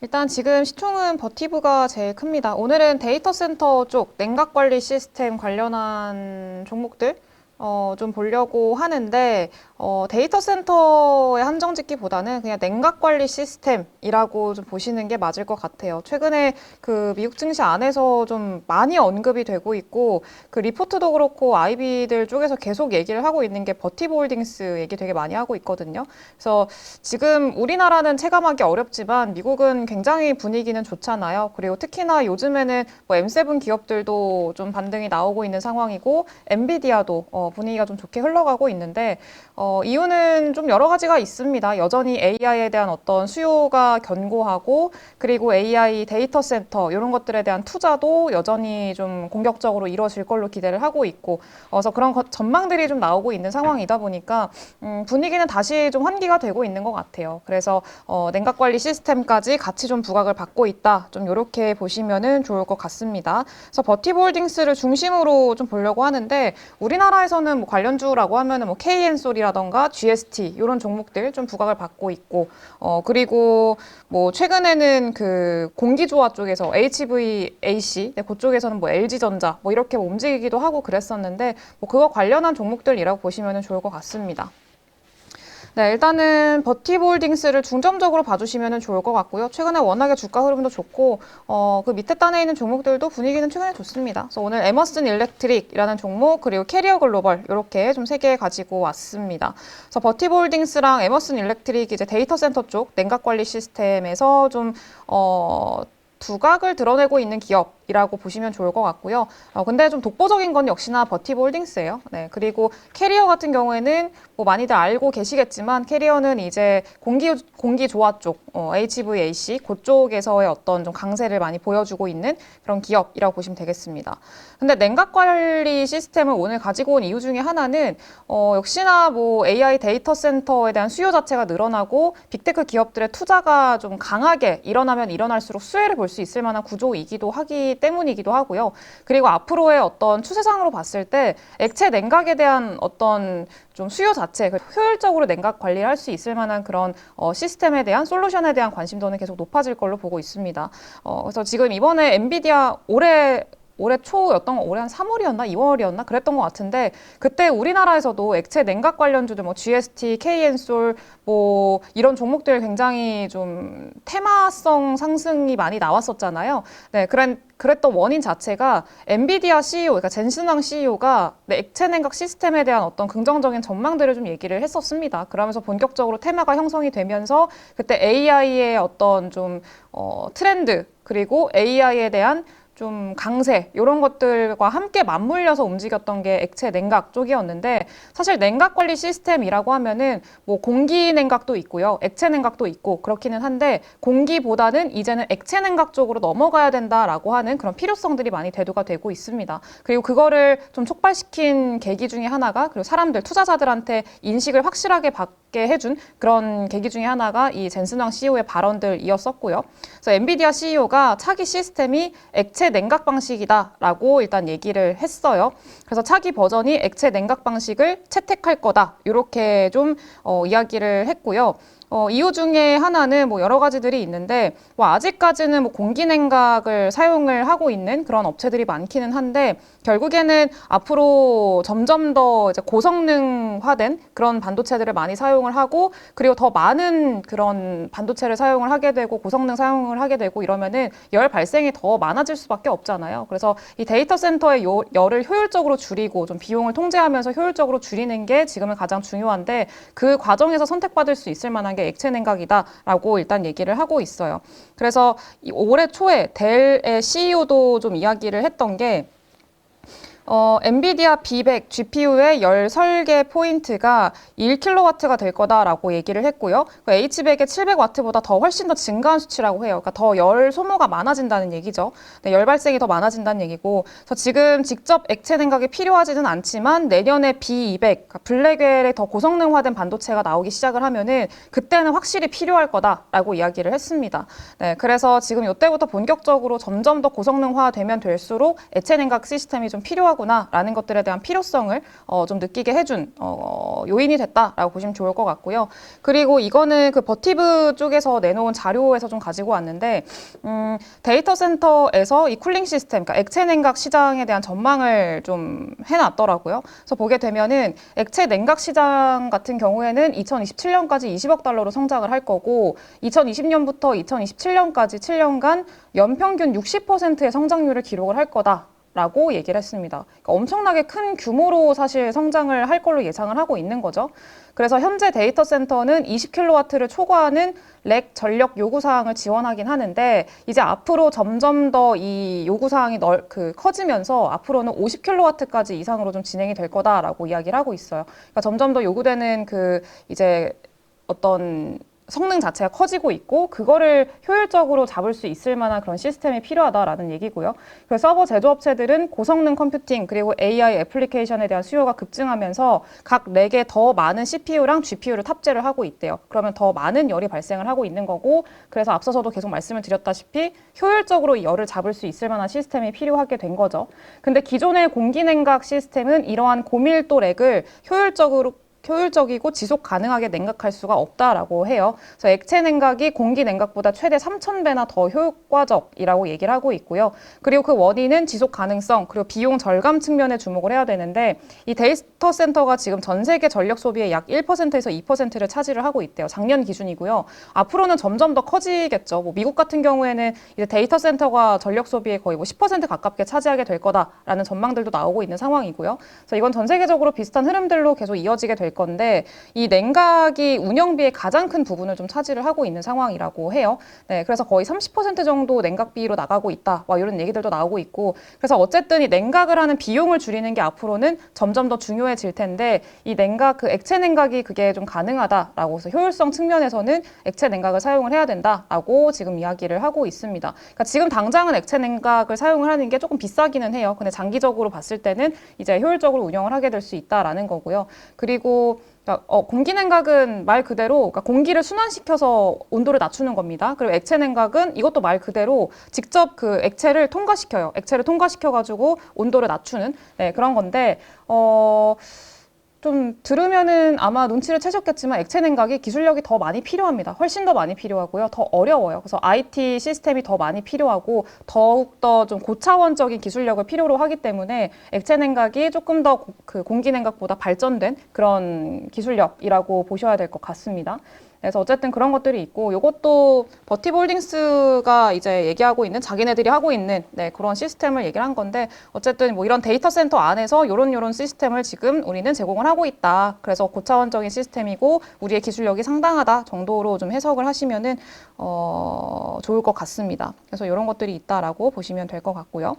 일단 지금 시총은 버티브가 제일 큽니다. 오늘은 데이터 센터 쪽 냉각 관리 시스템 관련한 종목들 좀 보려고 하는데 데이터 센터에 한정 짓기보다는 그냥 냉각 관리 시스템이라고 좀 보시는 게 맞을 것 같아요. 최근에 그 미국 증시 안에서 좀 많이 언급이 되고 있고 그 리포트도 그렇고 IB들 쪽에서 계속 얘기를 하고 있는 게 버티브 홀딩스 얘기 되게 많이 하고 있거든요. 그래서 지금 우리나라는 체감하기 어렵지만 미국은 굉장히 분위기는 좋잖아요. 그리고 특히나 요즘에는 뭐 M7 기업들도 좀 반등이 나오고 있는 상황이고 엔비디아도 분위기가 좀 좋게 흘러가고 있는데 이유는 좀 여러 가지가 있습니다. 여전히 AI에 대한 어떤 수요가 견고하고 그리고 AI 데이터 센터 이런 것들에 대한 투자도 여전히 좀 공격적으로 이루어질 걸로 기대를 하고 있고 그래서 그런 전망들이 좀 나오고 있는 상황이다 보니까 분위기는 다시 좀 환기가 되고 있는 것 같아요. 그래서 냉각 관리 시스템까지 같이 좀 부각을 받고 있다. 좀 이렇게 보시면은 좋을 것 같습니다. 그래서 버티브 홀딩스를 중심으로 좀 보려고 하는데 우리나라에서는 뭐 관련주라고 하면은 뭐 KN솔이라던가 GST 이런 종목들 좀 부각을 받고 있고 그리고 뭐 최근에는 그 공기조화 쪽에서 HVAC 그쪽에서는 뭐 LG전자 뭐 이렇게 움직이기도 하고 그랬었는데 뭐 그거 관련한 종목들이라고 보시면 좋을 것 같습니다. 네, 일단은 버티브 홀딩스를 중점적으로 봐주시면 좋을 것 같고요. 최근에 워낙에 주가 흐름도 좋고, 그 밑에 단에 있는 종목들도 분위기는 최근에 좋습니다. 그래서 오늘 에머슨 일렉트릭이라는 종목, 그리고 캐리어 글로벌, 이렇게 좀 세 개 가지고 왔습니다. 그래서 버티브 홀딩스랑 에머슨 일렉트릭 이제 데이터 센터 쪽 냉각 관리 시스템에서 좀, 두각을 드러내고 있는 기업이라고 보시면 좋을 것 같고요. 근데 좀 독보적인 건 역시나 버티브 홀딩스예요. 네, 그리고 캐리어 같은 경우에는 뭐 많이들 알고 계시겠지만 캐리어는 이제 공기조화 쪽, HVAC 그쪽에서의 어떤 좀 강세를 많이 보여주고 있는 그런 기업이라고 보시면 되겠습니다. 근데 냉각 관리 시스템을 오늘 가지고 온 이유 중에 하나는 역시나 뭐 AI 데이터 센터에 대한 수요 자체가 늘어나고 빅테크 기업들의 투자가 좀 강하게 일어나면 일어날수록 수혜를 볼 수 있을 만한 구조이기도 하기 때문이기도 하고요. 그리고 앞으로의 어떤 추세상으로 봤을 때 액체 냉각에 대한 어떤 좀 수요 자체, 효율적으로 냉각 관리를 할 수 있을 만한 그런 시스템에 대한 솔루션에 대한 관심도는 계속 높아질 걸로 보고 있습니다. 그래서 지금 이번에 엔비디아 올해 초였던 거, 올해 한 3월이었나 2월이었나 그랬던 것 같은데 그때 우리나라에서도 액체 냉각 관련주들 뭐 GST, KN솔 뭐 이런 종목들 굉장히 좀 테마성 상승이 많이 나왔었잖아요. 네, 그랬던 원인 자체가 엔비디아 CEO, 그러니까 젠슨왕 CEO가 액체 냉각 시스템에 대한 어떤 긍정적인 전망들을 좀 얘기를 했었습니다. 그러면서 본격적으로 테마가 형성이 되면서 그때 AI의 어떤 좀 트렌드 그리고 AI에 대한 좀 강세 이런 것들과 함께 맞물려서 움직였던 게 액체 냉각 쪽이었는데 사실 냉각 관리 시스템이라고 하면은 뭐 공기 냉각도 있고요, 액체 냉각도 있고 그렇기는 한데 공기보다는 이제는 액체 냉각 쪽으로 넘어가야 된다라고 하는 그런 필요성들이 많이 대두가 되고 있습니다. 그리고 그거를 좀 촉발시킨 계기 중에 하나가 그리고 사람들 투자자들한테 인식을 확실하게 받게 해준 그런 계기 중에 하나가 이 젠슨왕 CEO의 발언들이었었고요. 그래서 엔비디아 CEO가 차기 시스템이 액체 냉각 방식이다라고 일단 얘기를 했어요. 그래서 차기 버전이 액체 냉각 방식을 채택할 거다. 이렇게 좀 이야기를 했고요. 이유 중에 하나는 뭐 여러 가지들이 있는데 뭐 아직까지는 뭐 공기 냉각을 사용을 하고 있는 그런 업체들이 많기는 한데 결국에는 앞으로 점점 더 이제 고성능화된 그런 반도체들을 많이 사용을 하고 그리고 더 많은 그런 반도체를 사용을 하게 되고 고성능 사용을 하게 되고 이러면은 열 발생이 더 많아질 수밖에 없잖아요. 그래서 이 데이터 센터의 열을 효율적으로 줄이고 좀 비용을 통제하면서 효율적으로 줄이는 게 지금은 가장 중요한데 그 과정에서 선택받을 수 있을 만한 게 액체 냉각이다라고 일단 얘기를 하고 있어요. 그래서 올해 초에 델의 CEO도 좀 이야기를 했던 게 엔비디아 B100 GPU의 열 설계 포인트가 1kW가 될 거다라고 얘기를 했고요. H100의 700W보다 더 훨씬 더 증가한 수치라고 해요. 그러니까 더 열 소모가 많아진다는 얘기죠. 네, 열 발생이 더 많아진다는 얘기고, 그래서 지금 직접 액체 냉각이 필요하지는 않지만 내년에 B200, 그러니까 블랙웰의 더 고성능화된 반도체가 나오기 시작을 하면은 그때는 확실히 필요할 거다라고 이야기를 했습니다. 네, 그래서 지금 이때부터 본격적으로 점점 더 고성능화되면 될수록 액체 냉각 시스템이 좀 필요하고 필요하구나라는 것들에 대한 필요성을 좀 느끼게 해준 요인이 됐다라고 보시면 좋을 것 같고요. 그리고 이거는 그 버티브 쪽에서 내놓은 자료에서 좀 가지고 왔는데 데이터 센터에서 이 쿨링 시스템, 그러니까 액체 냉각 시장에 대한 전망을 좀 해놨더라고요. 그래서 보게 되면은 액체 냉각 시장 같은 경우에는 2027년까지 20억 달러로 성장을 할 거고 2020년부터 2027년까지 7년간 연평균 60%의 성장률을 기록을 할 거다라고 얘기를 했습니다. 그러니까 엄청나게 큰 규모로 사실 성장을 할 걸로 예상을 하고 있는 거죠. 그래서 현재 데이터 센터는 20kW를 초과하는 렉 전력 요구 사항을 지원하긴 하는데 이제 앞으로 점점 더 이 요구 사항이 커지면서 앞으로는 50kW까지 이상으로 좀 진행이 될 거다라고 이야기를 하고 있어요. 그러니까 점점 더 요구되는 이제 어떤 성능 자체가 커지고 있고 그거를 효율적으로 잡을 수 있을 만한 그런 시스템이 필요하다라는 얘기고요. 그래서 서버 제조업체들은 고성능 컴퓨팅 그리고 AI 애플리케이션에 대한 수요가 급증하면서 각 렉에 더 많은 CPU랑 GPU를 탑재를 하고 있대요. 그러면 더 많은 열이 발생을 하고 있는 거고 그래서 앞서서도 계속 말씀을 드렸다시피 효율적으로 이 열을 잡을 수 있을 만한 시스템이 필요하게 된 거죠. 근데 기존의 공기냉각 시스템은 이러한 고밀도 렉을 효율적이고 지속 가능하게 냉각할 수가 없다라고 해요. 그래서 액체 냉각이 공기 냉각보다 최대 3,000배나 더 효과적이라고 얘기를 하고 있고요. 그리고 그 원인은 지속 가능성 그리고 비용 절감 측면에 주목을 해야 되는데 이 데이터 센터가 지금 전 세계 전력 소비의 약 1%에서 2%를 차지를 하고 있대요. 작년 기준이고요. 앞으로는 점점 더 커지겠죠. 뭐 미국 같은 경우에는 이제 데이터 센터가 전력 소비의 거의 10% 가깝게 차지하게 될 거다라는 전망들도 나오고 있는 상황이고요. 그래서 이건 전 세계적으로 비슷한 흐름들로 계속 이어지게 될 건데 이 냉각이 운영비의 가장 큰 부분을 좀 차지를 하고 있는 상황이라고 해요. 네, 그래서 거의 30% 정도 냉각비로 나가고 있다. 이런 얘기들도 나오고 있고 그래서 어쨌든 이 냉각을 하는 비용을 줄이는 게 앞으로는 점점 더 중요해질 텐데 이 냉각, 액체 냉각이 그게 좀 가능하다라고 해서 효율성 측면에서는 액체 냉각을 사용을 해야 된다라고 지금 이야기를 하고 있습니다. 그러니까 지금 당장은 액체 냉각을 사용을 하는 게 조금 비싸기는 해요. 근데 장기적으로 봤을 때는 이제 효율적으로 운영을 하게 될 수 있다라는 거고요. 그리고 공기 냉각은 말 그대로 그러니까 공기를 순환시켜서 온도를 낮추는 겁니다. 그리고 액체 냉각은 이것도 말 그대로 직접 그 액체를 통과시켜요. 액체를 통과시켜가지고 온도를 낮추는 그런 건데 좀 들으면은 아마 눈치를 채셨겠지만 액체 냉각이 기술력이 더 많이 필요합니다. 훨씬 더 많이 필요하고요. 더 어려워요. 그래서 IT 시스템이 더 많이 필요하고 더욱더 좀 고차원적인 기술력을 필요로 하기 때문에 액체 냉각이 조금 더 그 공기 냉각보다 발전된 그런 기술력이라고 보셔야 될 것 같습니다. 그래서 어쨌든 그런 것들이 있고 이것도 버티볼딩스가 이제 얘기하고 있는 자기네들이 하고 있는 그런 시스템을 얘기를 한 건데 어쨌든 뭐 이런 데이터 센터 안에서 요런 시스템을 지금 우리는 제공을 하고 있다. 그래서 고차원적인 시스템이고 우리의 기술력이 상당하다 정도로 좀 해석을 하시면은 좋을 것 같습니다. 그래서 이런 것들이 있다라고 보시면 될 것 같고요.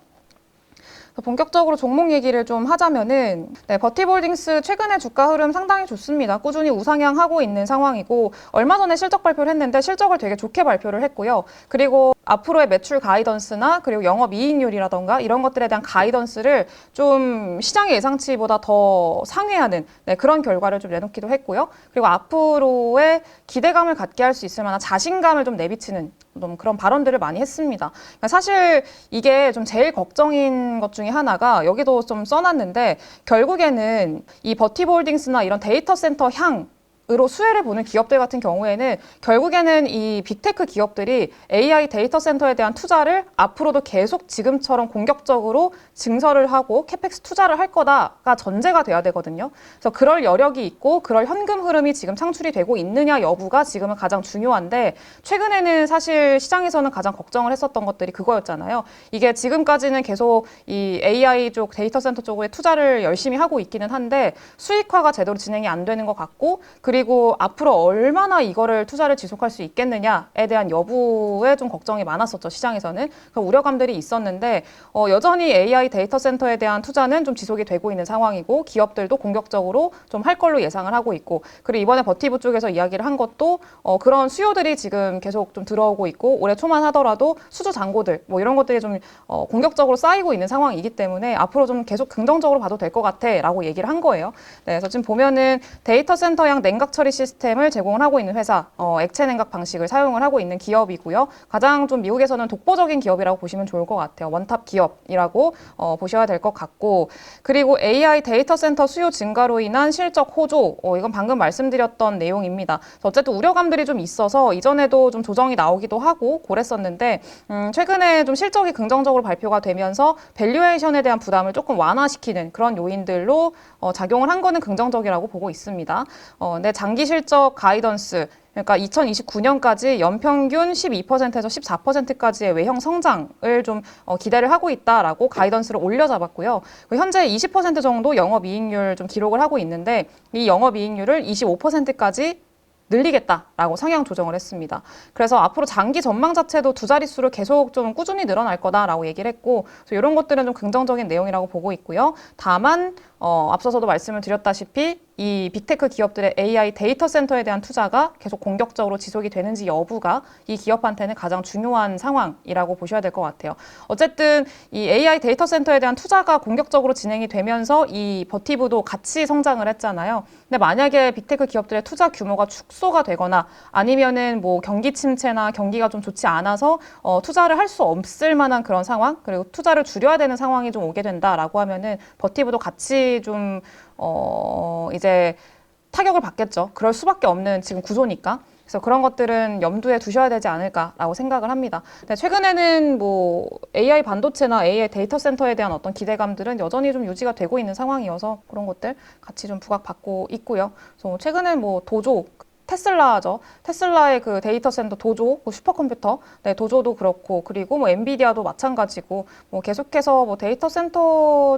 본격적으로 종목 얘기를 좀 하자면은 버티볼딩스 최근에 주가 흐름 상당히 좋습니다. 꾸준히 우상향하고 있는 상황이고 얼마 전에 실적 발표를 했는데 실적을 되게 좋게 발표를 했고요. 그리고 앞으로의 매출 가이던스나 그리고 영업이익률이라던가 이런 것들에 대한 가이던스를 좀 시장의 예상치보다 더 상회하는 그런 결과를 좀 내놓기도 했고요. 그리고 앞으로의 기대감을 갖게 할 수 있을 만한 자신감을 좀 내비치는 좀 그런 발언들을 많이 했습니다. 그러니까 사실 이게 좀 제일 걱정인 것 중에 하나가 여기도 좀 써놨는데 결국에는 이 버티볼딩스나 이런 데이터 센터 으로 수혜를 보는 기업들 같은 경우에는 결국에는 이 빅테크 기업들이 AI 데이터 센터에 대한 투자를 앞으로도 계속 지금처럼 공격적으로 증설을 하고 캐펙스 투자를 할 거다가 전제가 돼야 되거든요. 그래서 그럴 여력이 있고 그럴 현금 흐름이 지금 창출이 되고 있느냐 여부가 지금은 가장 중요한데 최근에는 사실 시장에서는 가장 걱정을 했었던 것들이 그거였잖아요. 이게 지금까지는 계속 이 AI 쪽 데이터 센터 쪽에 투자를 열심히 하고 있기는 한데 수익화가 제대로 진행이 안 되는 것 같고 그리고 앞으로 얼마나 이거를 투자를 지속할 수 있겠느냐에 대한 여부에 좀 걱정이 많았었죠, 시장에서는. 그 우려감들이 있었는데 여전히 AI 데이터 센터에 대한 투자는 좀 지속이 되고 있는 상황이고 기업들도 공격적으로 좀 할 걸로 예상을 하고 있고 그리고 이번에 버티브 쪽에서 이야기를 한 것도 그런 수요들이 지금 계속 좀 들어오고 있고 올해 초만 하더라도 수주 잔고들 뭐 이런 것들이 좀 공격적으로 쌓이고 있는 상황이기 때문에 앞으로 좀 계속 긍정적으로 봐도 될 것 같아 라고 얘기를 한 거예요. 네, 그래서 지금 보면은 데이터 센터향 냉각 냉각 처리 시스템을 제공을 하고 있는 회사, 액체 냉각 방식을 사용을 하고 있는 기업이고요. 가장 좀 미국에서는 독보적인 기업이라고 보시면 좋을 것 같아요. 원탑 기업이라고 보셔야 될 것 같고, 그리고 AI 데이터 센터 수요 증가로 인한 실적 호조, 이건 방금 말씀드렸던 내용입니다. 어쨌든 우려감들이 좀 있어서 이전에도 좀 조정이 나오기도 하고 그랬었는데, 최근에 좀 실적이 긍정적으로 발표가 되면서 밸류에이션에 대한 부담을 조금 완화시키는 그런 요인들로 작용을 한 거는 긍정적이라고 보고 있습니다. 근데 장기 실적 가이던스, 그러니까 2029년까지 연평균 12%에서 14%까지의 외형 성장을 좀 기대를 하고 있다라고 가이던스를 올려잡았고요. 현재 20% 정도 영업이익률 좀 기록을 하고 있는데 이 영업이익률을 25%까지 늘리겠다라고 상향 조정을 했습니다. 그래서 앞으로 장기 전망 자체도 두 자릿수를 계속 좀 꾸준히 늘어날 거다라고 얘기를 했고, 그래서 이런 것들은 좀 긍정적인 내용이라고 보고 있고요. 다만 앞서서도 말씀을 드렸다시피 이 빅테크 기업들의 AI 데이터 센터에 대한 투자가 계속 공격적으로 지속이 되는지 여부가 이 기업한테는 가장 중요한 상황이라고 보셔야 될 것 같아요. 어쨌든 이 AI 데이터 센터에 대한 투자가 공격적으로 진행이 되면서 이 버티브도 같이 성장을 했잖아요. 근데 만약에 빅테크 기업들의 투자 규모가 축소가 되거나 아니면은 뭐 경기 침체나 경기가 좀 좋지 않아서 투자를 할 수 없을 만한 그런 상황, 그리고 투자를 줄여야 되는 상황이 좀 오게 된다라고 하면은 버티브도 같이 좀 이제 타격을 받겠죠. 그럴 수밖에 없는 지금 구조니까. 그래서 그런 것들은 염두에 두셔야 되지 않을까라고 생각을 합니다. 근데 최근에는 뭐 AI 반도체나 AI 데이터 센터에 대한 어떤 기대감들은 여전히 좀 유지가 되고 있는 상황이어서 그런 것들 같이 좀 부각받고 있고요. 그래서 최근엔 뭐 도조, 테슬라죠. 테슬라의 그 데이터 센터 도조, 그 슈퍼컴퓨터, 네, 도조도 그렇고, 그리고 뭐 엔비디아도 마찬가지고, 뭐 계속해서 뭐 데이터 센터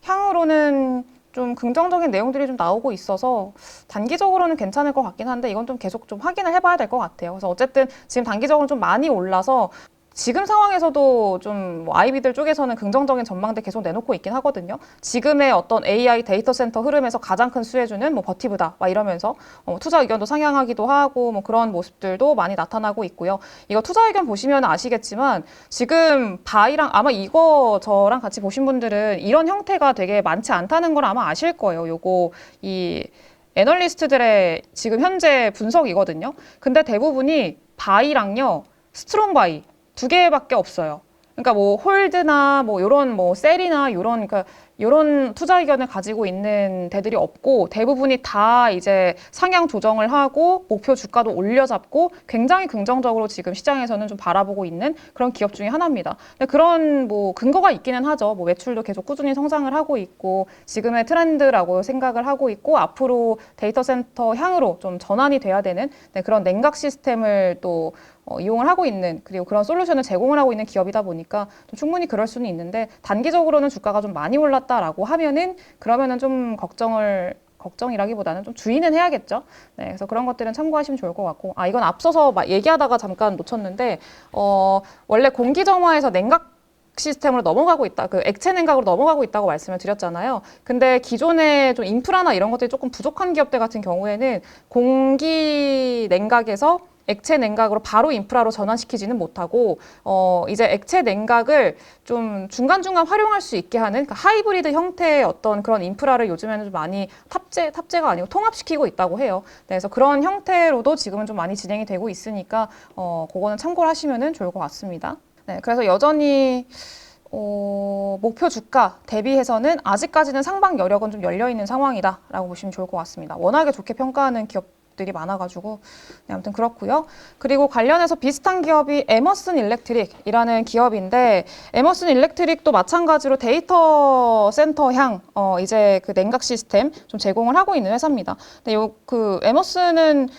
향으로는 좀 긍정적인 내용들이 좀 나오고 있어서 단기적으로는 괜찮을 것 같긴 한데 이건 좀 계속 좀 확인을 해봐야 될 것 같아요. 그래서 어쨌든 지금 단기적으로 좀 많이 올라서 지금 상황에서도 좀뭐 아이비들 쪽에서는 긍정적인 전망들 계속 내놓고 있긴 하거든요. 지금의 어떤 AI 데이터 센터 흐름에서 가장 큰 수혜주는 뭐 버티브다 막 이러면서 투자 의견도 상향하기도 하고 뭐 그런 모습들도 많이 나타나고 있고요. 이거 투자 의견 보시면 아시겠지만 지금 바이랑 아마 이거 저랑 같이 보신 분들은 이런 형태가 되게 많지 않다는 걸 아마 아실 거예요. 요거 이 애널리스트들의 지금 현재 분석이거든요. 근데 대부분이 바이랑요, 스트롱 바이 두 개밖에 없어요. 그러니까 뭐 홀드나 뭐 요런 뭐 셀이나 요런 그러니까 요런 투자 의견을 가지고 있는 데들이 없고 대부분이 다 이제 상향 조정을 하고 목표 주가도 올려잡고 굉장히 긍정적으로 지금 시장에서는 좀 바라보고 있는 그런 기업 중에 하나입니다. 근데 그런 뭐 근거가 있기는 하죠. 뭐 매출도 계속 꾸준히 성장을 하고 있고 지금의 트렌드라고 생각을 하고 있고 앞으로 데이터 센터 향으로 좀 전환이 돼야 되는 그런 냉각 시스템을 또 이용을 하고 있는 그리고 그런 솔루션을 제공을 하고 있는 기업이다 보니까 좀 충분히 그럴 수는 있는데 단기적으로는 주가가 좀 많이 올랐다라고 하면은 그러면은 좀 걱정이라기보다는 좀 주의는 해야겠죠. 네, 그래서 그런 것들은 참고하시면 좋을 것 같고 이건 앞서서 막 얘기하다가 잠깐 놓쳤는데 원래 공기정화에서 냉각 시스템으로 넘어가고 있다, 그 액체 냉각으로 넘어가고 있다고 말씀을 드렸잖아요. 근데 기존에 좀 인프라나 이런 것들이 조금 부족한 기업들 같은 경우에는 공기 냉각에서 액체 냉각으로 바로 인프라로 전환시키지는 못하고 이제 액체 냉각을 좀 중간중간 활용할 수 있게 하는 그러니까 하이브리드 형태의 어떤 그런 인프라를 요즘에는 좀 많이 탑재가 아니고 통합시키고 있다고 해요. 네, 그래서 그런 형태로도 지금은 좀 많이 진행이 되고 있으니까 그거는 참고를 하시면 좋을 것 같습니다. 네, 그래서 여전히 목표 주가 대비해서는 아직까지는 상방 여력은 좀 열려있는 상황이다라고 보시면 좋을 것 같습니다. 워낙에 좋게 평가하는 기업들이 많아가지고 네, 아무튼 그렇고요. 그리고 관련해서 비슷한 기업이 에머슨 일렉트릭이라는 기업인데 에머슨 일렉트릭도 마찬가지로 데이터 센터향 이제 그 냉각 시스템 좀 제공을 하고 있는 회사입니다. 근데 그 에머슨은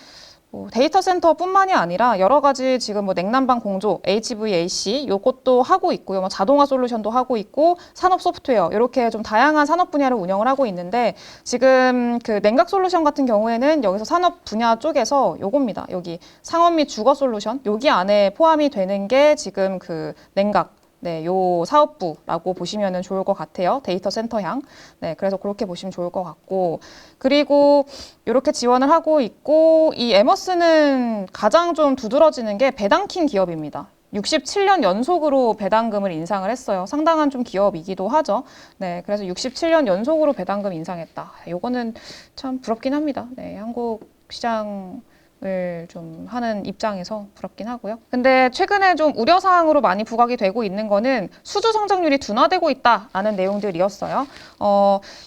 데이터 센터뿐만이 아니라 여러 가지 지금 뭐 냉난방 공조, HVAC 요것도 하고 있고요. 뭐 자동화 솔루션도 하고 있고 산업 소프트웨어 이렇게 좀 다양한 산업 분야를 운영을 하고 있는데 지금 그 냉각 솔루션 같은 경우에는 여기서 산업 분야 쪽에서 요겁니다. 여기 상업 및 주거 솔루션 여기 안에 포함이 되는 게 지금 그 냉각 네, 요 사업부라고 보시면 좋을 것 같아요. 데이터 센터향. 네, 그래서 그렇게 보시면 좋을 것 같고. 그리고 이렇게 지원을 하고 있고, 이 에머스는 가장 좀 두드러지는 게 배당킨 기업입니다. 67년 연속으로 배당금을 인상을 했어요. 상당한 좀 기업이기도 하죠. 네, 그래서 67년 연속으로 배당금 인상했다. 요거는 참 부럽긴 합니다. 네, 한국 시장 을 좀 하는 입장에서 부럽긴 하고요. 근데 최근에 좀 우려사항으로 많이 부각이 되고 있는 거는 수주 성장률이 둔화되고 있다라는 내용들이었어요.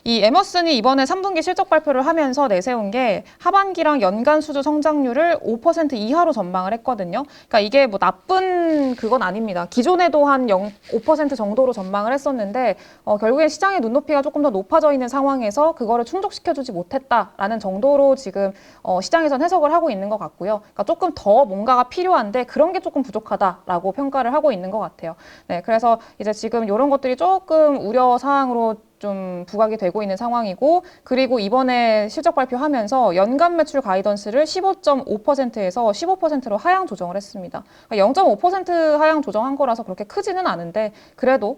이 에머슨이 이번에 3분기 실적 발표를 하면서 내세운 게 하반기랑 연간 수주 성장률을 5% 이하로 전망을 했거든요. 그러니까 이게 뭐 나쁜 그건 아닙니다. 기존에도 한 5% 정도로 전망을 했었는데 결국엔 시장의 눈높이가 조금 더 높아져 있는 상황에서 그거를 충족시켜주지 못했다라는 정도로 지금 시장에선 해석을 하고 있는 것 같고요. 그러니까 조금 더 뭔가가 필요한데 그런 게 조금 부족하다라고 평가를 하고 있는 것 같아요. 네, 그래서 이제 지금 이런 것들이 조금 우려 사항으로 좀 부각이 되고 있는 상황이고, 그리고 이번에 실적 발표하면서 연간 매출 가이던스를 15.5%에서 15%로 하향 조정을 했습니다. 그러니까 0.5% 하향 조정한 거라서 그렇게 크지는 않은데 그래도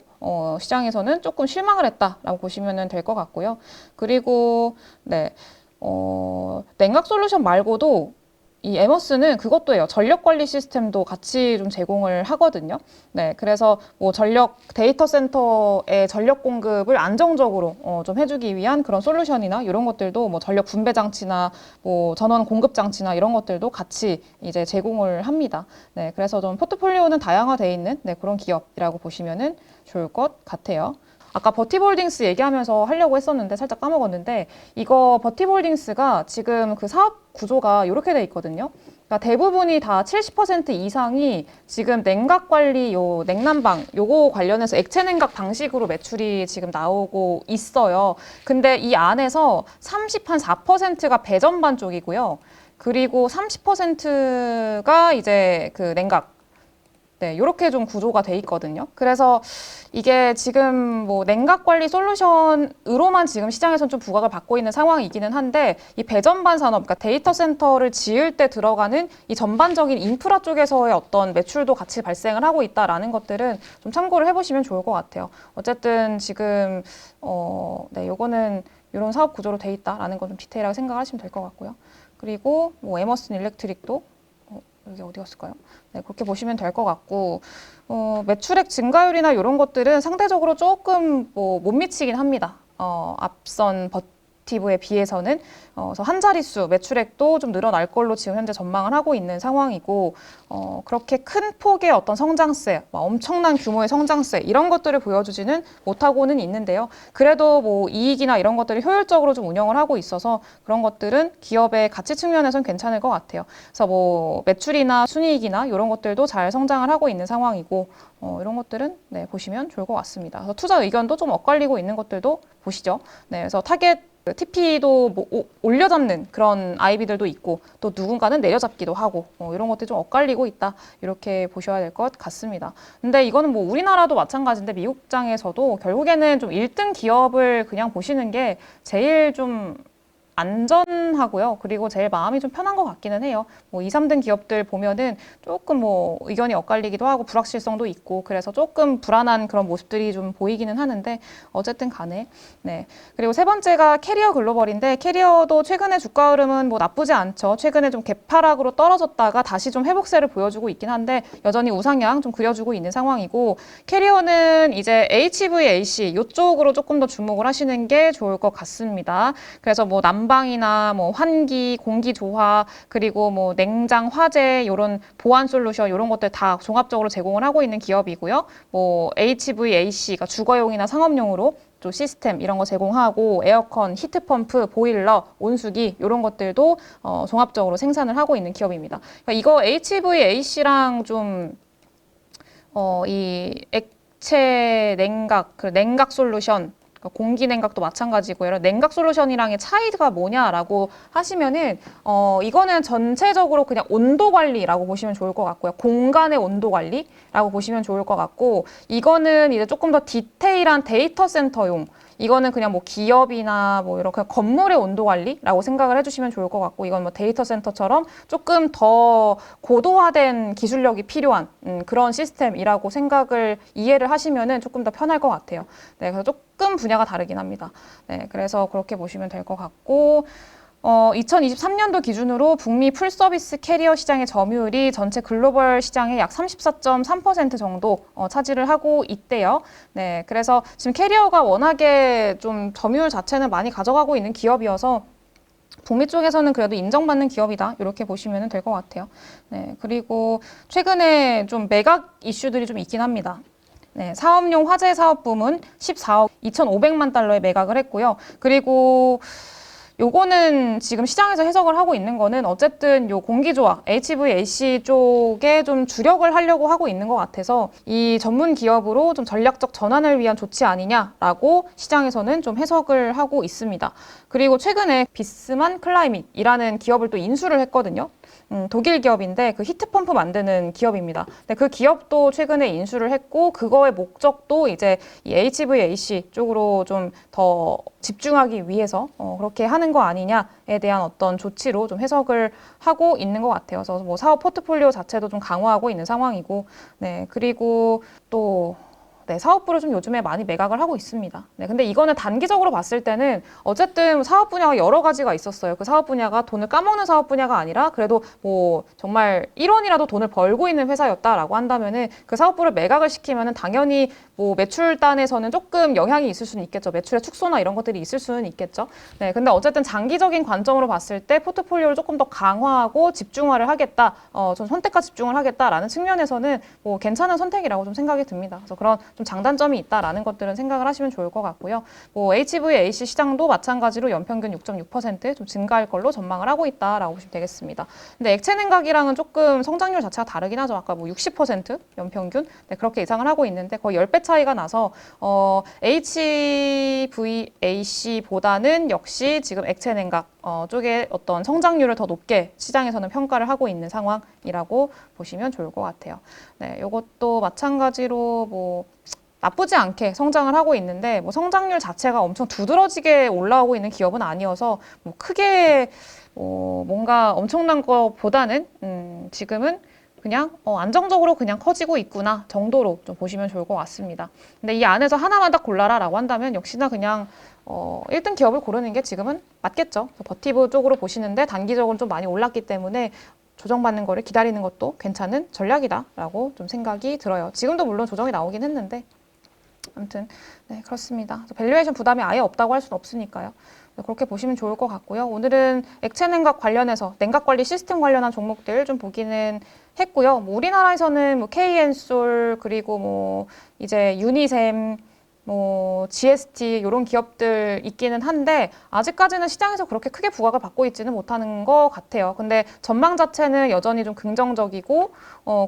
시장에서는 조금 실망을 했다라고 보시면 될 것 같고요. 그리고 네, 냉각 솔루션 말고도 이 에머스는 그것도 해요. 전력 관리 시스템도 같이 좀 제공을 하거든요. 네, 그래서 뭐 데이터 센터의 전력 공급을 안정적으로 좀 해주기 위한 그런 솔루션이나 이런 것들도 뭐 전력 분배 장치나 뭐 전원 공급 장치나 이런 것들도 같이 이제 제공을 합니다. 네, 그래서 좀 포트폴리오는 다양화되어 있는 그런 기업이라고 보시면은 좋을 것 같아요. 아까 버티볼딩스 얘기하면서 하려고 했었는데 살짝 까먹었는데, 이거 버티볼딩스가 지금 그 사업 구조가 이렇게 돼 있거든요. 그러니까 대부분이 다 70% 이상이 지금 냉각 관리 냉난방 요거 관련해서 액체 냉각 방식으로 매출이 지금 나오고 있어요. 근데 이 안에서 4%가 배전반 쪽이고요. 그리고 30%가 이제 그 냉각. 네, 이렇게 좀 구조가 돼 있거든요. 그래서 이게 지금 뭐 냉각 관리 솔루션으로만 지금 시장에서는 좀 부각을 받고 있는 상황이기는 한데, 이 배전반 산업, 그러니까 데이터 센터를 지을 때 들어가는 이 전반적인 인프라 쪽에서의 어떤 매출도 같이 발생을 하고 있다라는 것들은 좀 참고를 해보시면 좋을 것 같아요. 어쨌든 지금 네, 요거는 이런 사업 구조로 돼 있다라는 거 좀 디테일하게 생각하시면 될 것 같고요. 그리고 뭐 에머슨 일렉트릭도 여기 어디 갔을까요? 네, 그렇게 보시면 될 것 같고, 매출액 증가율이나 이런 것들은 상대적으로 조금 뭐 못 미치긴 합니다. 앞선 버티브에 비해서는. 그래서 한 자릿수 매출액도 좀 늘어날 걸로 지금 현재 전망을 하고 있는 상황이고, 그렇게 큰 폭의 어떤 성장세, 엄청난 규모의 성장세 이런 것들을 보여주지는 못하고는 있는데요. 그래도 뭐 이익이나 이런 것들을 효율적으로 좀 운영을 하고 있어서 그런 것들은 기업의 가치 측면에서는 괜찮을 것 같아요. 그래서 뭐 매출이나 순이익이나 이런 것들도 잘 성장을 하고 있는 상황이고, 이런 것들은 네, 보시면 좋을 것 같습니다. 그래서 투자 의견도 좀 엇갈리고 있는 것들도 보시죠. 네, 그래서 타겟 TP도 뭐 올려잡는 그런 IB들도 있고, 또 누군가는 내려잡기도 하고, 이런 것들이 좀 엇갈리고 있다, 이렇게 보셔야 될 것 같습니다. 근데 이거는 뭐 우리나라도 마찬가지인데 미국 장에서도 결국에는 좀 1등 기업을 그냥 보시는 게 제일 좀 안전하고요. 그리고 제일 마음이 좀 편한 것 같기는 해요. 뭐 2, 3등 기업들 보면은 조금 뭐 의견이 엇갈리기도 하고 불확실성도 있고, 그래서 조금 불안한 그런 모습들이 좀 보이기는 하는데, 어쨌든 간에. 네. 그리고 세 번째가 캐리어 글로벌인데, 캐리어도 최근에 주가 흐름은 뭐 나쁘지 않죠. 최근에 좀 개파락으로 떨어졌다가 다시 좀 회복세를 보여주고 있긴 한데, 여전히 우상향 좀 그려주고 있는 상황이고, 캐리어는 이제 HVAC 이쪽으로 조금 더 주목을 하시는 게 좋을 것 같습니다. 그래서 뭐 난방이나 뭐 환기, 공기 조화, 그리고 뭐 냉장, 화재 이런 보안 솔루션 이런 것들 다 종합적으로 제공을 하고 있는 기업이고요. 뭐 HVAC가 주거용이나 상업용으로 또 시스템 이런 거 제공하고, 에어컨, 히트펌프, 보일러, 온수기 이런 것들도 종합적으로 생산을 하고 있는 기업입니다. 그러니까 이거 HVAC랑 좀 이 액체 냉각, 그 냉각 솔루션, 그러니까 공기 냉각도 마찬가지고, 이런 냉각 솔루션이랑의 차이가 뭐냐라고 하시면은 이거는 전체적으로 그냥 온도 관리라고 보시면 좋을 것 같고요. 공간의 온도 관리라고 보시면 좋을 것 같고, 이거는 이제 조금 더 디테일한 데이터 센터용, 이거는 그냥 뭐 기업이나 뭐 이렇게 건물의 온도 관리라고 생각을 해주시면 좋을 것 같고, 이건 뭐 데이터 센터처럼 조금 더 고도화된 기술력이 필요한 그런 시스템이라고 생각을 이해를 하시면은 조금 더 편할 것 같아요. 네, 그래서 조금 분야가 다르긴 합니다. 네, 그래서 그렇게 보시면 될 것 같고, 2023년도 기준으로 북미 풀서비스 캐리어 시장의 점유율이 전체 글로벌 시장의 약 34.3% 정도 차지를 하고 있대요. 네, 그래서 지금 캐리어가 워낙에 좀 점유율 자체는 많이 가져가고 있는 기업이어서 북미 쪽에서는 그래도 인정받는 기업이다. 이렇게 보시면 될 것 같아요. 네, 그리고 최근에 좀 매각 이슈들이 좀 있긴 합니다. 네, 사업용 화재 사업 부문 14억 2,500만 달러에 매각을 했고요. 그리고 요거는 지금 시장에서 해석을 하고 있는 거는 어쨌든 요 공기조화, HVAC 쪽에 좀 주력을 하려고 하고 있는 것 같아서 이 전문 기업으로 좀 전략적 전환을 위한 조치 아니냐라고 시장에서는 좀 해석을 하고 있습니다. 그리고 최근에 비스만 클라이밋이라는 기업을 또 인수를 했거든요. 독일 기업인데 그 히트펌프 만드는 기업입니다. 근데 그 기업도 최근에 인수를 했고 그거의 목적도 이제 이 HVAC 쪽으로 좀 더 집중하기 위해서 그렇게 하는 거 아니냐에 대한 어떤 조치로 좀 해석을 하고 있는 것 같아요. 그래서 뭐 사업 포트폴리오 자체도 좀 강화하고 있는 상황이고, 네, 그리고 또 네, 사업부를 좀 요즘에 많이 매각을 하고 있습니다. 네, 근데 이거는 단기적으로 봤을 때는 어쨌든 사업 분야가 여러 가지가 있었어요. 그 사업 분야가 돈을 까먹는 사업 분야가 아니라 그래도 뭐 정말 1원이라도 돈을 벌고 있는 회사였다라고 한다면은 그 사업부를 매각을 시키면은 당연히 뭐 매출단에서는 조금 영향이 있을 수는 있겠죠. 매출의 축소나 이런 것들이 있을 수는 있겠죠. 네, 근데 어쨌든 장기적인 관점으로 봤을 때 포트폴리오를 조금 더 강화하고 집중화를 하겠다, 좀 선택과 집중을 하겠다라는 측면에서는 뭐 괜찮은 선택이라고 좀 생각이 듭니다. 그래서 그런 좀 장단점이 있다라는 것들은 생각을 하시면 좋을 것 같고요. 뭐 HVAC 시장도 마찬가지로 연평균 6.6%좀 증가할 걸로 전망을 하고 있다라고 보시면 되겠습니다. 근데 액체 냉각이랑은 조금 성장률 자체가 다르긴 하죠. 아까 뭐 60% 연평균 네, 그렇게 예상을 하고 있는데 거의 10배 차이가 나서 HVAC보다는 역시 지금 액체 냉각 쪽에 어떤 성장률을 더 높게 시장에서는 평가를 하고 있는 상황이라고 보시면 좋을 것 같아요. 네, 이것도 마찬가지로 뭐 나쁘지 않게 성장을 하고 있는데 뭐 성장률 자체가 엄청 두드러지게 올라오고 있는 기업은 아니어서 뭐 크게 뭔가 엄청난 것보다는 지금은 그냥 안정적으로 그냥 커지고 있구나 정도로 좀 보시면 좋을 것 같습니다. 근데 이 안에서 하나만 딱 골라라라고 한다면 역시나 그냥 1등 기업을 고르는 게 지금은 맞겠죠. 버티브 쪽으로 보시는데 단기적으로 좀 많이 올랐기 때문에 조정받는 거를 기다리는 것도 괜찮은 전략이다라고 좀 생각이 들어요. 지금도 물론 조정이 나오긴 했는데 아무튼 네, 그렇습니다. 밸류에이션 부담이 아예 없다고 할 수는 없으니까요. 그렇게 보시면 좋을 것 같고요. 오늘은 액체 냉각 관련해서 냉각 관리 시스템 관련한 종목들 좀 보기는 했고요. 뭐 우리나라에서는 뭐 KN솔 그리고 뭐 이제 유니셈 뭐 GST 이런 기업들 있기는 한데 아직까지는 시장에서 그렇게 크게 부각을 받고 있지는 못하는 것 같아요. 근데 전망 자체는 여전히 좀 긍정적이고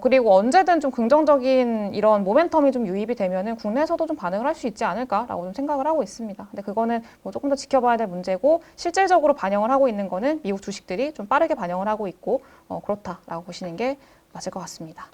그리고 언제든 좀 긍정적인 이런 모멘텀이 좀 유입이 되면은 국내에서도 좀 반응을 할 수 있지 않을까라고 좀 생각을 하고 있습니다. 근데 그거는 뭐 조금 더 지켜봐야 될 문제고 실질적으로 반영을 하고 있는 거는 미국 주식들이 좀 빠르게 반영을 하고 있고 그렇다라고 보시는 게 맞을 것 같습니다.